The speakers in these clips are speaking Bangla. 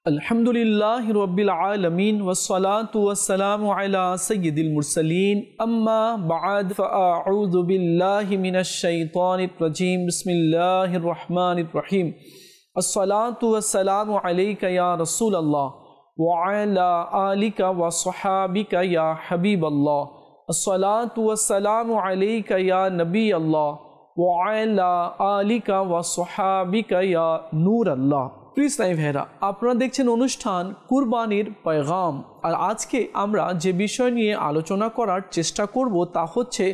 अल्हम्दुलिल्लाहि रब्बिल आलमीन वस्सलातु वस्सलामु अला सय्यिदिल मुरसलीन अम्मा बअद फअऊज़ु बिल्लाहि मिनश शैतानिर रजीम बिस्मिल्लाहिर रहमानिर रहीम अस्सलातु वस्सलामु अलैका या रसूलल्लाह व अला आलिका व स्वहाबिका या हबीबल्लाह अस्सलातु वस्सलामु अलैका या नबी अल्लाह व अला आलिका व स्वहाबिका या नूर अल्लाह। প্রিয় ইসলামী ভাইরা, আপনারা দেখছেন অনুষ্ঠান কুরবানির পয়গাম। আর আজকে আমরা যে বিষয় নিয়ে আলোচনা করার চেষ্টা করব তা হচ্ছে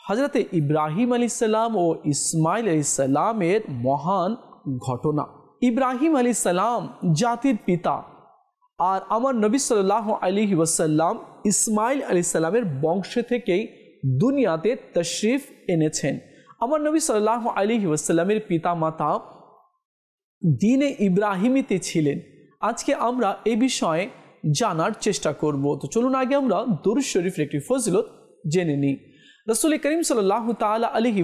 হযরতে ইব্রাহিম আলাইহিসসালাম ও ইসমাইল আলাইহিসসালামের মহান ঘটনা। ইব্রাহিম আলাইহিসসালাম জাতির পিতা, আর আমার নবী সাল্লাল্লাহু আলাইহি ওয়াসাল্লাম ইসমাইল আলাইহিসসালামের বংশ থেকেই দুনিয়াতে তশরিফ এনেছেন। আমার নবী সাল্লাল্লাহু আলাইহি ওয়াসাল্লামের পিতা মাতা দিনে ইব্রাহিমিতে ছিলেন। আজকে আমরা এই বিষয়ে জানার চেষ্টা করব। তো চলুন আগে আমরা দুরূদ শরীফের একটি ফজিলত জেনে নিই। রাসূল করিম সাল্লাল্লাহু তাআলা আলাইহি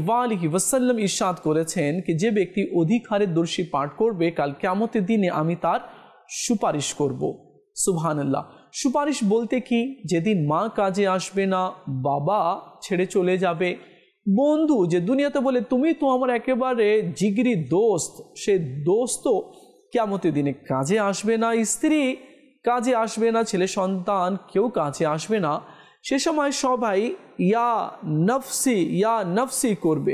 ওয়াসাল্লাম ইরশাদ করেছেন কি যে ব্যক্তি অধিক হারে দুরূদ পাঠ করবে কাল কিয়ামতের দিনে আমি তার সুপারিশ করব। সুবহানাল্লাহ। সুপারিশ বলতে কি, যেদিন মা কাজে আসবে না, বাবা ছেড়ে চলে যাবে, বন্ধু যে দুনিয়াতে বলে তুমি তো আমার একেবারে জিগরি দোস্ত, সে দোস্ত কিয়ামতের দিনে কাজে আসবে না, স্ত্রী কাজে আসবে না, ছেলে সন্তান কেউ কাজে আসবে না, সে সময় সবাই ইয়া নফসি করবে।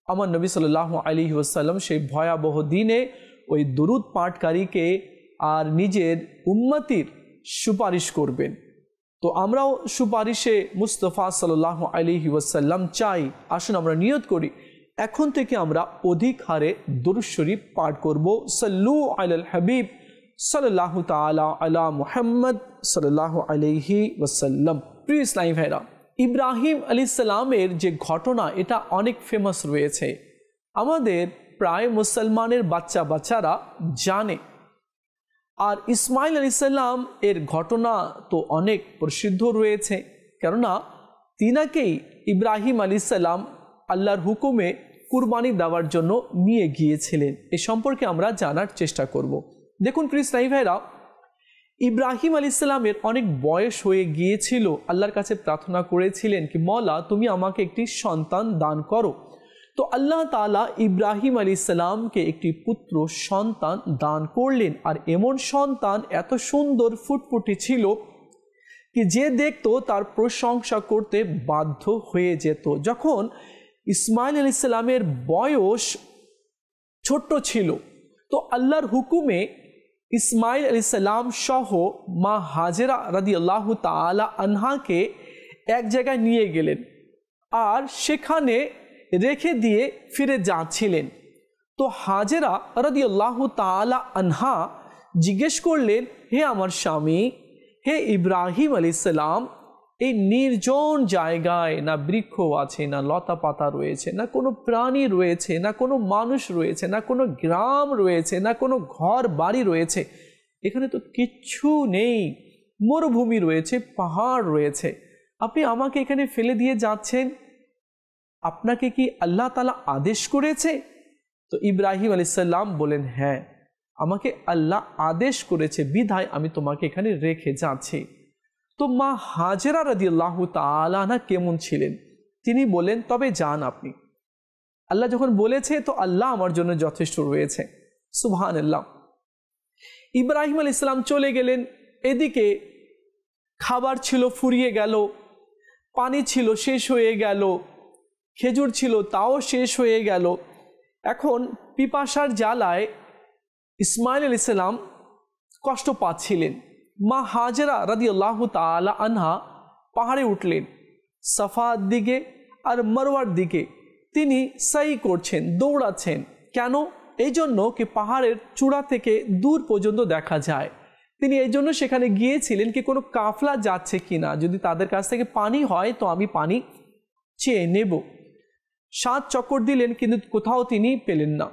আমার নবী সাল্লাল্লাহু আলাইহি ওয়াসাল্লাম সেই ভয়াবহ দিনে ওই দুরূদ পাঠকারীকে আর নিজের উম্মতির সুপারিশ করবেন। তো আমরাও সুপারিশে মুস্তাফা সাল্লাল্লাহু আলাইহি ওয়াসাল্লাম চাই। আসুন আমরা নিয়ত করি এখন থেকে আমরা অধিক হারে দুরূদ শরীফ পাঠ করব। সাল্লু আলাল হাবিব সাল্লাল্লাহু তাআলা আলা মুহাম্মদ সাল্লাল্লাহু আলাইহি ওয়াসাল্লাম। প্রিয় ইসলামী ভাইরা, ইব্রাহিম আলাইহিস সালামের যে ঘটনা এটা অনেক ফেমাস রয়েছে, আমাদের প্রায় মুসলমানের বাচ্চারা জানে। আর ইসমাইল আলাইহিসসালাম এর ঘটনা তো অনেক প্রসিদ্ধ রয়েছে, কেননা তিনাকেই ইব্রাহিম আলাইহিসসালাম আল্লাহর হুকুমে কুরবানি দেওয়ার জন্য নিয়ে গিয়েছিলেন। এ সম্পর্কে আমরা জানার চেষ্টা করব। দেখুন প্রিয় ইসলামী ভাইরা, ইব্রাহিম আলাইহিসসালামের অনেক বয়স হয়ে গিয়েছিল, আল্লাহর কাছে প্রার্থনা করেছিলেন কি মওলা তুমি আমাকে একটি সন্তান দান করো। তো আল্লাহ তাআলা ইব্রাহিম আলাইহিসসালামকে একটি পুত্র সন্তান দান করলেন। আর এমন সন্তান এত সুন্দর ফুটফুটি ছিল কি যে দেখতো তার প্রশংসা করতে বাধ্য হয়ে যেত। যখন ইসমাইল আলাইহিসসালামের বয়স ছোট্ট ছিল তো আল্লাহর হুকুমে ইসমাইল আলাইহিসসালাম সহ মা হাজেরা রাদিয়াল্লাহু তাআলা আনহাকে এক জায়গায় নিয়ে গেলেন আর সেখানে রেখে দিয়ে ফিরে যাচ্ছিলেন। তো হাজেরা রাদিয়াল্লাহু তাআলা আনহা জিজ্ঞেস করলেন, হে আমার স্বামী, হে ইব্রাহিম আলাইহিসসালাম, এই নির্জন জায়গায় না বৃক্ষ আছে, না লতা পাতা রয়েছে, না কোনো প্রাণী রয়েছে, না কোনো মানুষ রয়েছে, না কোনো গ্রাম রয়েছে, না কোনো ঘর বাড়ি রয়েছে, এখানে তো কিচ্ছু নেই, মরুভূমি রয়েছে, পাহাড় রয়েছে, আপনি আমাকে এখানে ফেলে দিয়ে যাচ্ছেন, আপনাকে কি আল্লাহ তাআলা আদেশ করেছে? তো ইব্রাহিম আলাইহিসসালাম বলেন, হ্যাঁ, আমাকে আল্লাহ আদেশ করেছে বিধায় আমি তোমাকে এখানে রেখে যাচ্ছি। তো মা হাজেরা রাদিয়াল্লাহু তাআলা আনহা কেমন ছিলেন? তিনি বলেন, তবে যান আপনি, আল্লাহ যখন বলেছে তো আল্লাহ আমার জন্য যথেষ্ট রয়েছে। সুবহানাল্লাহ। ইব্রাহিম আলাইহিস সালাম চলে গেলেন। এদিকে খাবার ছিল ফুরিয়ে গেল, পানি ছিল শেষ হয়ে গেল, খেজুর ছিল তাও শেষ হয়ে গেল। এখন পিপাসার জ্বালায় ইসমাইল আলাইহিস সালাম কষ্ট পাচ্ছিলেন। মা হাজেরা রাদিয়াল্লাহু তাআলা আনহা পাহাড়ে উঠলেন, সাফার দিকে আর মারওয়ার দিকে তিনি সাই করছেন, দৌড়াচ্ছেন। কেন? এই জন্য কি পাহাড়ের চূড়া থেকে দূর পর্যন্ত দেখা যায়। তিনি এই জন্য সেখানে গিয়েছিলেন কি কোনো কাফলা যাচ্ছে কিনা, যদি তাদের কাছ থেকে পানি হয় তো আমি পানি চেয়ে নেব। 7 চক্কর দিলেন কিন্তু কোথাও তিনি পেলেন না।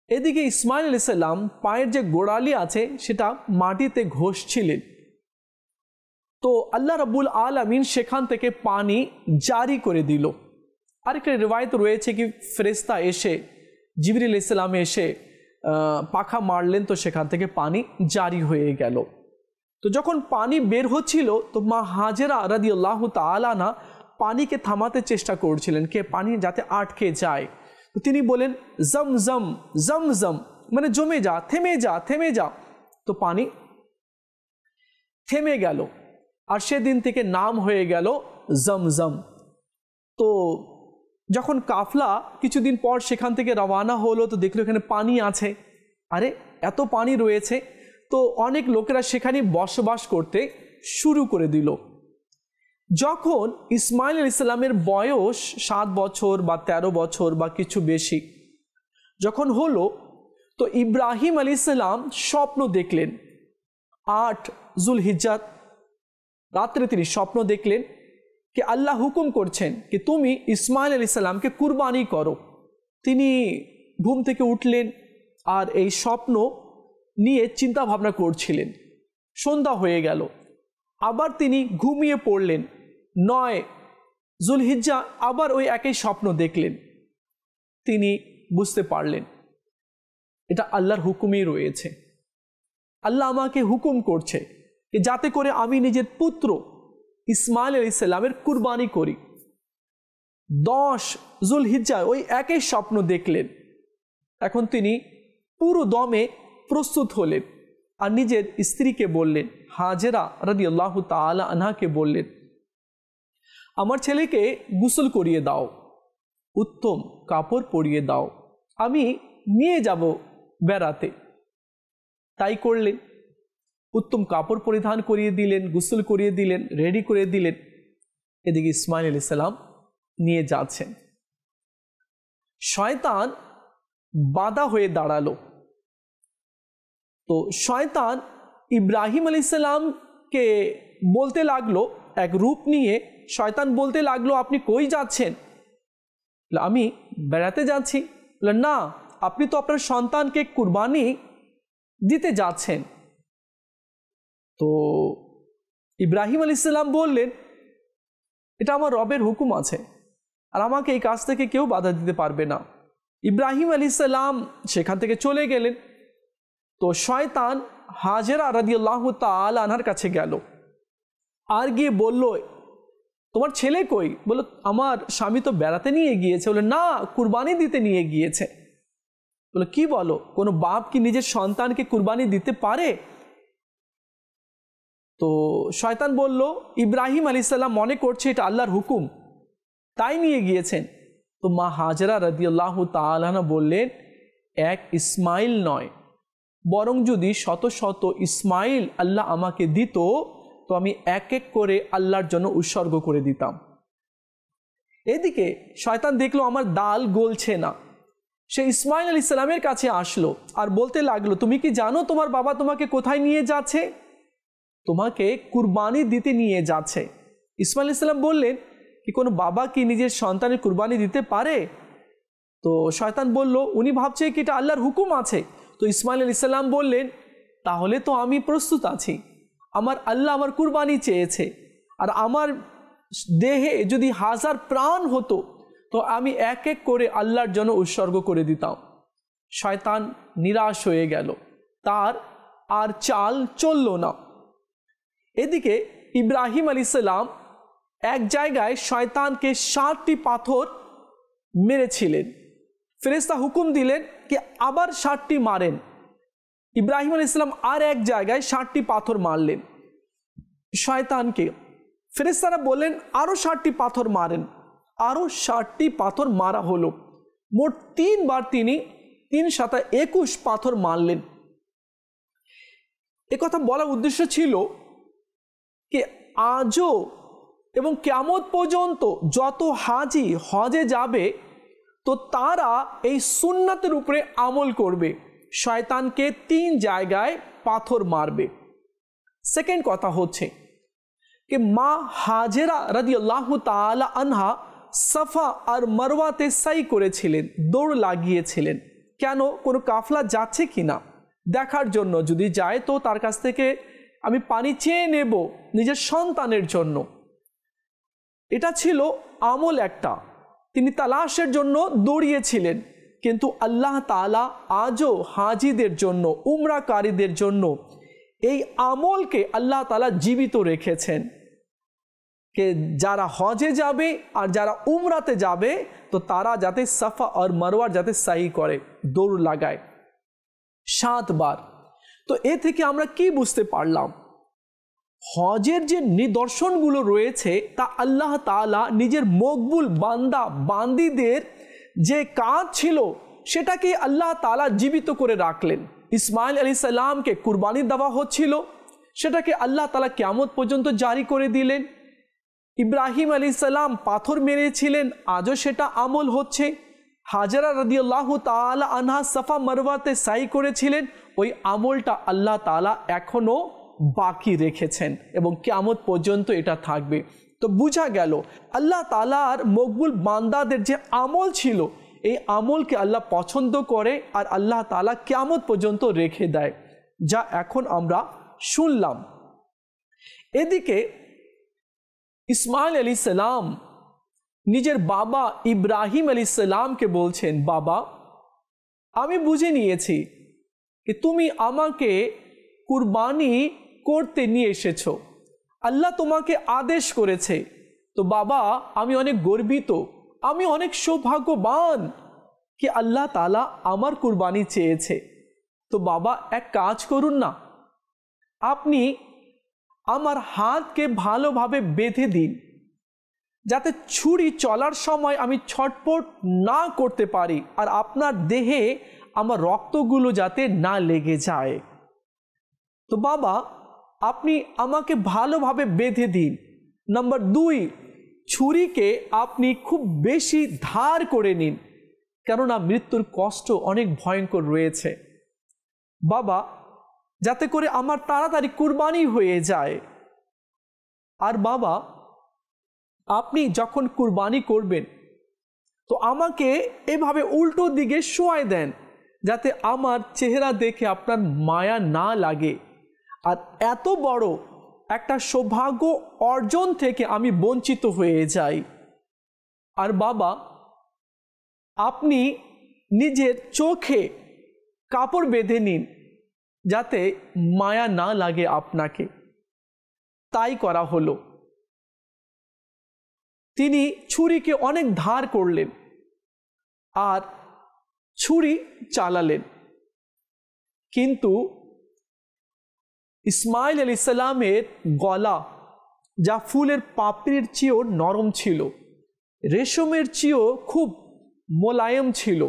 এদিকে ইসমাইল আলাইহিস সালাম পায়ের যে গোড়ালি আছে সেটা মাটিতে ঘষছিলেন। তো আল্লাহ রাব্বুল আলামিন সেখান থেকে পানি জারি করে দিল। আরেকটা রিওয়ায়াত রয়েছে কি ফেরেশতা এসে জিবরিল আলাইহিস সালাম এসে পাখা মারলেন, তো সেখান থেকে পানি জারি হয়ে গেল। তো যখন পানি বের হচ্ছিল তো মা হাজেরা রাদিয়াল্লাহু তাআলা আনহা পানিকে থামাতে চেষ্টা করছিলেন, কে পানি যাতে আটকে যায়। তো তিনি বলেন জমজম জমজম, মানে জমে যা, থেমে যা, থেমে যা। তো পানি থেমে গেল, আর সেদিন থেকে নাম হয়ে গেল জমজম। তো যখন কাফলা কিছুদিন পর সেখান থেকে রওয়ানা হলো, তো দেখলো এখানে পানি আছে, আরে এত পানি রয়েছে, তো অনেক লোকেরা সেখানে বসবাস করতে শুরু করে দিল। যখন ইসমাইল আলাইহিস সালামের বয়স 7 বছর বা 13 বছর বা কিছু বেশি যখন হলো, তো ইব্রাহিম আলাইহিস সালাম স্বপ্ন দেখলেন। 8 যুলহিজ্জাত রাত্রে তিনি স্বপ্ন দেখলেন कि আল্লাহ হুকুম করছেন कि তুমি ইসমাইল আলাইহিস সালামকে কুরবানি করো। তিনি ঘুম থেকে উঠলেন আর এই স্বপ্ন নিয়ে চিন্তা ভাবনা করছিলেন। সন্ধ্যা হয়ে গেল, আবার তিনি ঘুমিয়ে পড়লেন। 9 যুলহিজ্জা আবার ওই একই স্বপ্ন দেখলেন। তিনি বুঝতে পারলেন এটা আল্লাহর হুকুমই রয়েছে, আল্লাহ আমাকে হুকুম করছে যে যাতে করে আমি নিজের পুত্র ইসমাইল আলাইহিস সালামের কুরবানি করি। 10 যুলহিজ্জা ওই একই স্বপ্ন দেখলেন। এখন তিনি পুরো দমে প্রস্তুত হলেন আর নিজের স্ত্রীকে বললেন, হাজেরা রাদিয়াল্লাহু তাআলা আনহাকে বললেন, আমার ছেলেকে গোসল করিয়ে দাও, উত্তম কাপড় পরিয়ে দাও, আমি নিয়ে যাব বেড়াতে। তাই করলেন, উত্তম কাপড় পরিধান করিয়ে দিলেন, গোসল করিয়ে দিলেন, রেডি করে দিলেন। এদিকে ইসমাইল আলাইহিস সালাম নিয়ে যাচ্ছেন। শয়তান বাধা হয়ে দাঁড়ালো। তো শয়তান ইব্রাহিম আলাইহিস সালামকে বলতে লাগলো, এক রূপ নিয়ে শয়তান বলতে লাগলো, আপনি কই যাচ্ছেন? আমি বেড়াতে যাচ্ছি। না, আপনি তো আপনার সন্তানকে কুরবানি দিতে যাচ্ছেন। তো ইব্রাহিম আলাইহিস সালাম বললেন, এটা আমার রবের হুকুম আছে আর আমাকে এই কাজ থেকে কেউ বাধা দিতে পারবে না। ইব্রাহিম আলাইহিস সালাম সেখান থেকে চলে গেলেন। তো শয়তান হাজেরা রাদিয়াল্লাহু তাআলা আনহার কাছে গেল আর গিয়ে বলল, তোমার ছেলে কই? বলল, আমার স্বামী তো বেড়াতে নিয়ে গিয়েছে। বলে, না, কুরবানি দিতে নিয়ে গিয়েছে। বলে, কি বলো? কোনো বাপ কি নিজের সন্তানকে কুরবানি দিতে পারে? তো শয়তান বলল, ইব্রাহিম আলাইহিস সালাম মনে করছে এটা আল্লাহর হুকুম, তাই নিয়ে গিয়েছেন। তো মা হাজেরা রাদিয়াল্লাহু তাআলা আনহা বললেন, এক ইসমাইল নয়, বরং যদি শত শত ইসমাইল আল্লাহ আমাকে দিত তো আমি এক এক করে আল্লাহর জন্য উৎসর্গ করে দিতাম। এদিকে শয়তান দেখলো আমার ডাল গলছে না। সে ইসমাইল আলাইহিস সালামের কাছে আসলো আর বলতে লাগলো, তুমি কি জানো তোমার বাবা তোমাকে কোথায় নিয়ে যাচ্ছে? তোমাকে কুরবানি দিতে নিয়ে যাচ্ছে। ইসমাইল আলাইহিস সালাম বললেন, কি কোনো বাবা কি নিজের সন্তানের কুরবানি দিতে পারে? তো শয়তান বলল, উনি ভাবছে কি এটা আল্লাহর হুকুম আছে। তো ইসমাইল আলাইহিস সালাম বললেন, তাহলে তো আমি প্রস্তুত আছি, আমার আল্লাহ আমার কুরবানি চেয়েছে, আর আমার দেহে যদি 1000 প্রাণ হতো তো আমি এক এক করে আল্লাহর জন্য উৎসর্গ করে দিতাম। শয়তান নিরাশ হয়ে গেল, তার আর চাল চলল না। এদিকে ইব্রাহিম আলাইহিস সালাম এক জায়গায় শয়তানকে 60টি পাথর মেরেছিলেন। ফেরেশতা হুকুম দিলেন কি আবার 60টি মারেন। ইব্রাহিম আলাইহিস সালাম আর এক জায়গায় 60টি পাথর মারলেন শয়তানকে। ফেরেশতারা বললেন আরো 60টি পাথর মারেন। আরো 60টি পাথর মারা হলো। মোট 3 বার তিনি 3 × 21 পাথর মারলেন। একথা বলার উদ্দেশ্য ছিল कि आजो এবং কিয়ামত পর্যন্ত যত হাজি হজে যাবে তো তারা এই সুন্নাতের উপরে আমল করবে, শয়তানকে 3 জায়গায় পাথর মারবে। সেকেন্ড কথা হচ্ছে कि মা হাজেরা রাদিয়াল্লাহু তাআলা আনহা সাফা আর মারওয়াতে সাই করেছিলেন, দৌড় লাগিয়েছিলেন। কেন? কোনো কাফলা যাচ্ছে কিনা দেখার জন্য, যদি যায় তো তার কাছ থেকে আমি পানি চেয়ে নেব নিজের সন্তানের জন্য। এটা ছিল আমল একটা। তিনি তালাশের জন্য দৌড়িয়েছিলেন কিন্তু আল্লাহ তাআলা আজও হাজিদের জন্য, উমরাকারীদের জন্য এই আমলকে আল্লাহ তাআলা জীবিত রেখেছেন। কে যারা হজে যাবে আর যারা উমরাতে যাবে তো তারা যাতে সাফা আর মারওয়ার যাতে সাই করে, দৌড় লাগায় 7 বার। তো এ থেকে আমরা কি বুঝতে পারলাম? হজের যে নিদর্শনগুলো রয়েছে তা আল্লাহ তাআলা নিজের মকবুল বান্দা বান্দিদের যে কাজ ছিল সেটাকে আল্লাহ তাআলা জীবিত করে রাখলেন। ইসমাইল আলাইহিস সালামকে কুরবানি দেওয়া হচ্ছিল, সেটাকে আল্লাহ তাআলা কিয়ামত পর্যন্ত জারি করে দিলেন। ইব্রাহিম আলাইহিস সালাম পাথর মেরেছিলেন, আজও সেটা আমল হচ্ছে। হাজরা রাদিয়াল্লাহু তাআলা আনহা সাফা মারওয়াতে সাই করেছিলেন, ওই আমলটা আল্লাহ তাআলা এখনো বাকি রেখেছেন এবং কিয়ামত পর্যন্ত এটা থাকবে। তো বোঝা গেল আল্লাহ তাআলার মকবুল বান্দাদের যে আমল ছিল এই আমলকে আল্লাহ পছন্দ করে আর আল্লাহ তাআলা কিয়ামত পর্যন্ত রেখে দেয়, যা এখন আমরা শুনলাম। এদিকে ইসমাইল আলাইহিস সালাম নিজের বাবা ইব্রাহিম আলাইহিস সালামকে বলছেন, বাবা আমি বুঝে নিয়েছি कि তুমি আমাকে কুরবানি করতে নিয়ে এসেছো, আল্লাহ তোমাকে আদেশ করেছে। তো বাবা আমি অনেক গর্বিত, আমি অনেক সৌভাগ্যবান कि আল্লাহ তাআলা আমার কুরবানি চেয়েছে। তো বাবা এক কাজ করুন না, আপনি আমার হাতকে ভালোভাবে বেঁধে দিন যাতে ছুরি চলার সময় আমি ছটপট না করতে পারি আর আপনার দেহে আমার রক্তগুলো যাতে না লেগে যায়। তো বাবা আপনি আমাকে ভালোভাবে বেঁধে দিন। নাম্বার 2, ছুরিকে আপনি খুব বেশি ধার করে নিন, কেননা মৃত্যুর কষ্ট অনেক ভয়ঙ্কর রয়েছে। বাবা যাতে করে আমার তাড়াতাড়ি কুরবানি হয়ে যায়। আর বাবা আপনি যখন কুরবানি করবেন তো আমাকে এভাবে উল্টো দিকে শোয়ায় দেন যাতে আমার চেহারা দেখে আপনার মায়া না লাগে আর এত বড় একটা সৌভাগ্য অর্জন থেকে আমি বঞ্চিত হয়ে যাই। আর বাবা আপনি নিজের চোখে কাপড় বেঁধে নিন যাতে মায়া না লাগে আপনাকে। তাই করা হলো। তিনি ছুরিকে অনেক ধার করলেন আর ছুরি চালালেন, কিন্তু ইসমাইল আলাইহিস সালামের গলা যা ফুলের পাপড়ির চেয়েও নরম ছিল, রেশমের চেয়েও খুব মোলায়েম ছিল,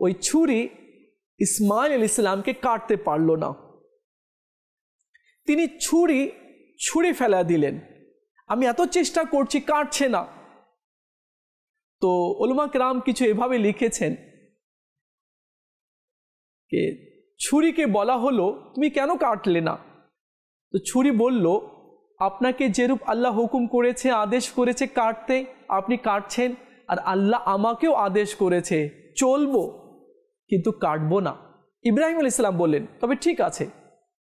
ওই ছুরি ইসমাইল আলাইহিস সালামকে কাটতে পারল না। তিনি ছুরি ফেলা দিলেন, আমি এত চেষ্টা করছি কাটছে না। তো উলামা কেরাম কিছু এভাবে লিখেছেন যে ছুরিকে বলা হলো তুমি কেন কাটলে না? তো ছুরি বলল, আপনাকে যেরূপ আল্লাহ হুকুম করেছে, আদেশ করেছে কাটতে, আপনি কাটছেন, আর আল্লাহ আমাকেও আদেশ করেছে চলবো কিন্তু কাটবো না। ইব্রাহিম আলাইহিস সালাম বললেন, তবে ঠিক আছে,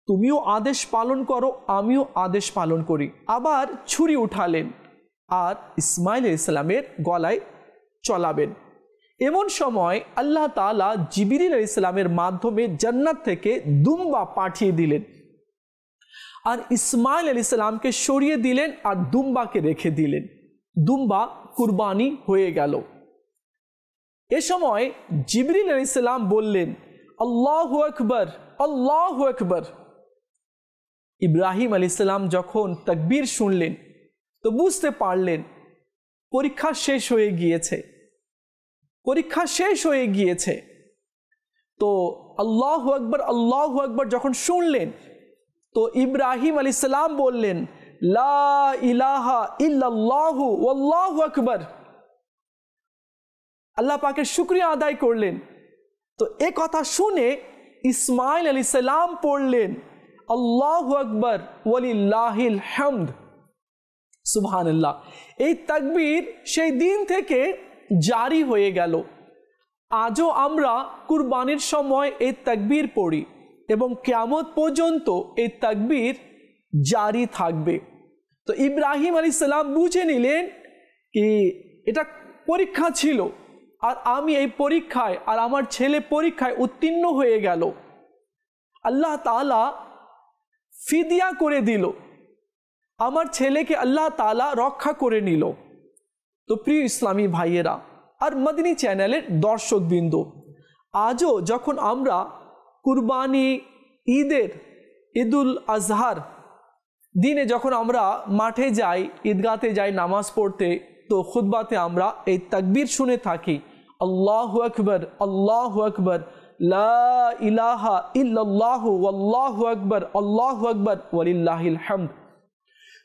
তুমিও আদেশ পালন করো, আমিও আদেশ পালন করি। আবার ছুরি উঠালেন আর ইসমাইল আলাইহিস সালামের গলায় চলাবেন। এমন সময় আল্লাহ তাআলা জিবরিল আলাইহিস সালামের মাধ্যমে জান্নাত থেকে দুম্বা পাঠিয়ে দিলেন আর ইসমাইল আলাইহিস সালামকে সরিয়ে দিলেন আর দুম্বাকে রেখে দিলেন। দুম্বা কুরবানি হয়ে গেল। এ সময় জিবরিল আলাইহিস সালাম বললেন, আল্লাহু আকবার, আল্লাহু আকবার। ইব্রাহিম আলাইহিস সালাম যখন তাকবীর শুনলেন তো বুঝতে পারলেন পরীক্ষা শেষ হয়ে গিয়েছে, পরীক্ষা শেষ হয়ে গিয়েছে। তো আল্লাহু আকবার, আল্লাহু আকবার যখন শুনলেন তো ইব্রাহিম আলাইহিস সালাম বললেন, লা ইলাহা ইল্লাল্লাহু ওয়াল্লাহু আকবার। আল্লাহ পাকের শুকরিয়া আদায় করলেন। তো এ কথা শুনে ইসমাইল আলাইহিস সালাম পড়লেন, আল্লাহু আকবার ওয়ালিল্লাহিল হামদ, সুবহানাল্লাহ। এই তাকবীর সেই দিন থেকে জারি হয়ে গেল। আজও আমরা কুরবানির সময় এই তাকবীর পড়ি এবং কিয়ামত পর্যন্ত এই তাকবীর জারি থাকবে। তো ইব্রাহিম আলাইহিস সালাম বুঝে নিলেন কি এটা পরীক্ষা ছিল, আর আমি এই পরীক্ষায় আর আমার ছেলে পরীক্ষায় উত্তীর্ণ হয়ে গেল, আল্লাহ তাআলা ফিদিয়া করে দিল, আমার ছেলেকে আল্লাহ তাআলা রক্ষা করে নিল। তো প্রিয় ইসলামী ভাইয়েরা আর মদিনী চ্যানেলের দর্শকবৃন্দ, আজও যখন আমরা কুরবানি ঈদুল আজহার দিনে যখন আমরা মাঠে যাই, ঈদগাতে যাই নামাজ পড়তে, তো খুতবাতে আমরা এই তাকবীর শুনে থাকি, আল্লাহু আকবার, আল্লাহু আকবার, লা ইলাহা ইল্লাল্লাহু ওয়াল্লাহু আকবার, আল্লাহু আকবার ওয়ালিল্লাহিল হামদ।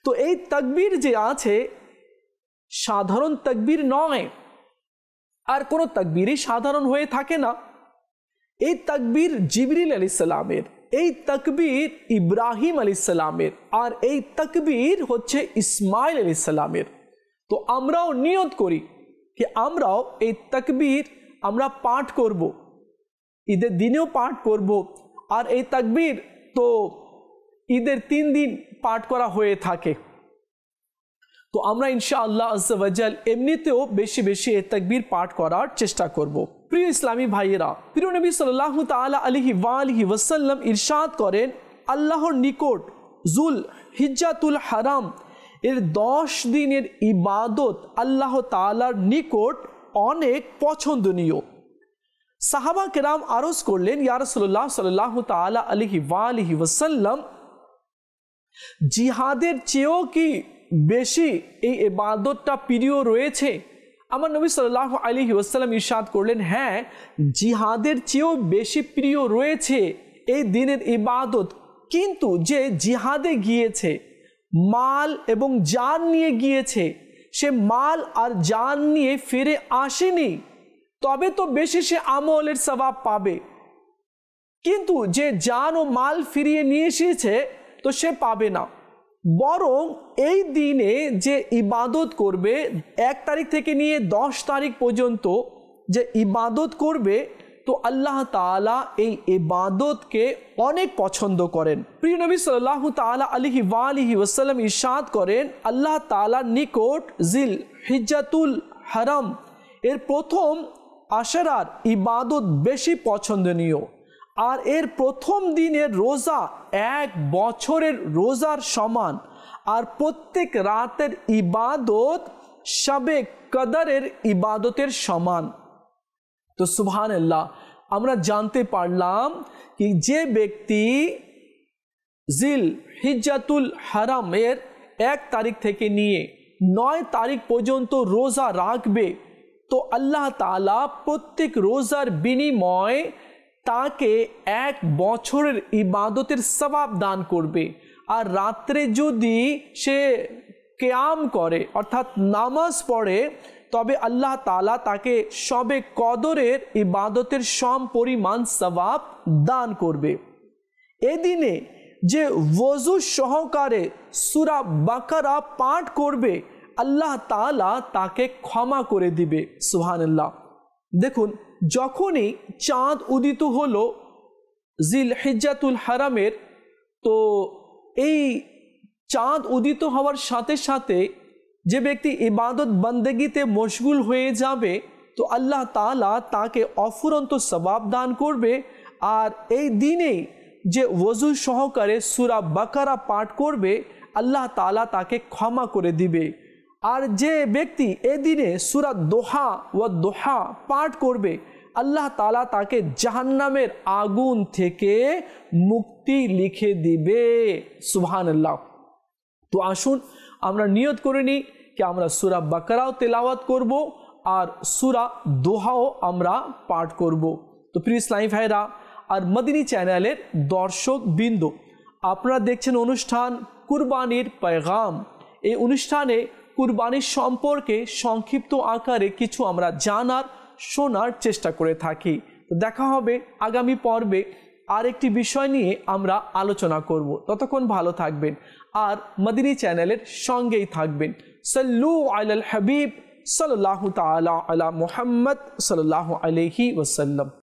তো এই তাকবীর যে আছে সাধারণ তাকবীর নয়, আর কোনো তাকবীরই সাধারণ হয়ে থাকে না। এই তাকবীর জিবরিল আলাইহিস সালামের, এই তাকবীর ইব্রাহিম আলাইহিস সালামের, আর এই তাকবীর হচ্ছে ইসমাইল আলাইহিস সালামের। তো আমরাও নিয়ত করি कि আমরাও এই তাকবীর আমরা পাঠ করব, ঈদের দিনেও পাঠ করব। আর এই তাকবীর তো ঈদের 3 দিন পাঠ করা হয়ে থাকে। তো আমরা ইনশাআল্লাহ আজ্জা ওয়া জাল এমনিতেও বেশি বেশি এই তাকবীর পাঠ করার চেষ্টা করব। প্রিয় ইসলামী ভাইয়েরা, প্রিয় নবী সাল্লাল্লাহু তাআলা আলাইহি ওয়া আলিহি ওয়াসাল্লাম ইরশাদ করেন, আল্লাহর নিকট জুল হিজ্জাতুল হারাম এর 10 দিনের ইবাদত আল্লাহ তাআলার নিকট অনেক পছন্দনীয়। সাহাবা কেরাম আরজ করলেন, ইয়া রাসূলুল্লাহ সাল্লাল্লাহু তাআলা আলাইহি ওয়া আলিহি ওয়াসাল্লাম, জিহাদের চেয়েও কি বেশি এই ইবাদতটা প্রিয় রয়েছে? আমার নবী সাল্লাল্লাহু আলাইহি ওয়াসাল্লাম ইরশাদ করলেন, হ্যাঁ, জিহাদের চেয়েও বেশি প্রিয় রয়েছে এই দিনের ইবাদত। কিন্তু যে জিহাদে গিয়েছে, মাল এবং জান নিয়ে গিয়েছে, সে মাল আর জান নিয়ে ফিরে আসেনি, তবে তো বেশি সে আমলের সওয়াব পাবে। কিন্তু যে জান ও মাল ফিরিয়ে নিয়ে এসেছে তো সে পাবে না। বরং এই দিনে যে ইবাদত করবে, 1 তারিখ থেকে নিয়ে 10 তারিখ পর্যন্ত যে ইবাদত করবে, তো আল্লাহ তাআলা এই ইবাদতকে অনেক পছন্দ করেন। প্রিয় নবী সাল্লাল্লাহু তাআলা আলাইহি ওয়া আলিহি ওয়াসাল্লাম ইরশাদ করেন, আল্লাহ তাআলার নিকট জিল হিজ্জাতুল হারাম এর প্রথম আশরার ইবাদত বেশি পছন্দনীয়। আর এর প্রথম দিনের রোজা 1 বছরের রোজার সমান। আর প্রত্যেক রাতের ইবাদত শবে কদরের ইবাদতের সমান। তো সুবহানাল্লাহ, আমরা জানতে পারলাম কি যে ব্যক্তি জিল হিজ্জাতুল হারামের 1 তারিখ থেকে নিয়ে 9 তারিখ পর্যন্ত রোজা রাখবে, তো আল্লাহ তাআলা প্রত্যেক রোজার বিনিময়ে তাকে 1 বছরের ইবাদতের সওয়াব দান করবে। আর রাত্রে যদি সে কিয়াম করে অর্থাৎ নামাজ পড়ে, তবে আল্লাহ তাআলা তাকে শবে কদরের ইবাদতের সম পরিমাণ সওয়াব দান করবে। এদিনে যে ওযু সহকারে সূরা বাকারা পাঠ করবে, আল্লাহ তাআলা তাকে ক্ষমা করে দিবে। সুবহানাল্লাহ। দেখুন, যখনই চাঁদ উদিত হলো জিল হিজ্জাতুল হারামের, তো এই চাঁদ উদিত হওয়ার সাথে সাথে যে ব্যক্তি ইবাদত বন্দেগীতে মশগুল হয়ে যাবে, তো আল্লাহ তাআলা তাকে অফুরন্ত সওয়াব দান করবে। আর এই দিনে যে ওযু সহকারে সূরা বাকারা পাঠ করবে, আল্লাহ তাআলা তাকে ক্ষমা করে দিবে। আর যে ব্যক্তি এদিনে সূরা দোহা ওয়া দোহা পাঠ করবে, আল্লাহ তাআলা তাকে জাহান্নামের আগুন থেকে মুক্তি লিখে দিবে। সুবহানাল্লাহ। তো আসুন আমরা নিয়ত করে নিই कि আমরা সূরা বাকারাও তেলাওয়াত করব আর সূরা দোহাও আমরা পাঠ করব। তো প্রিয় ইসলামী ভাইরা আর মদিনী চ্যানেলের দর্শক বিন্দু, আপনারা দেখছেন অনুষ্ঠান কুরবানির পেগাম। এই অনুষ্ঠানে কুরবানির সম্পর্কে সংক্ষিপ্ত আকারে কিছু আমরা জানার শোনার চেষ্টা করে থাকি। তো দেখা হবে আগামী পর্বে আরেকটি বিষয় নিয়ে আমরা আলোচনা করব। ততক্ষণ ভালো থাকবেন আর মদিনী চ্যানেলের সঙ্গেই থাকবেন। সাল্লু আলাল হাবিব সাল্লাল্লাহু তাআলা আলা মুহাম্মদ সাল্লাল্লাহু আলাইহি ওয়াসাল্লাম।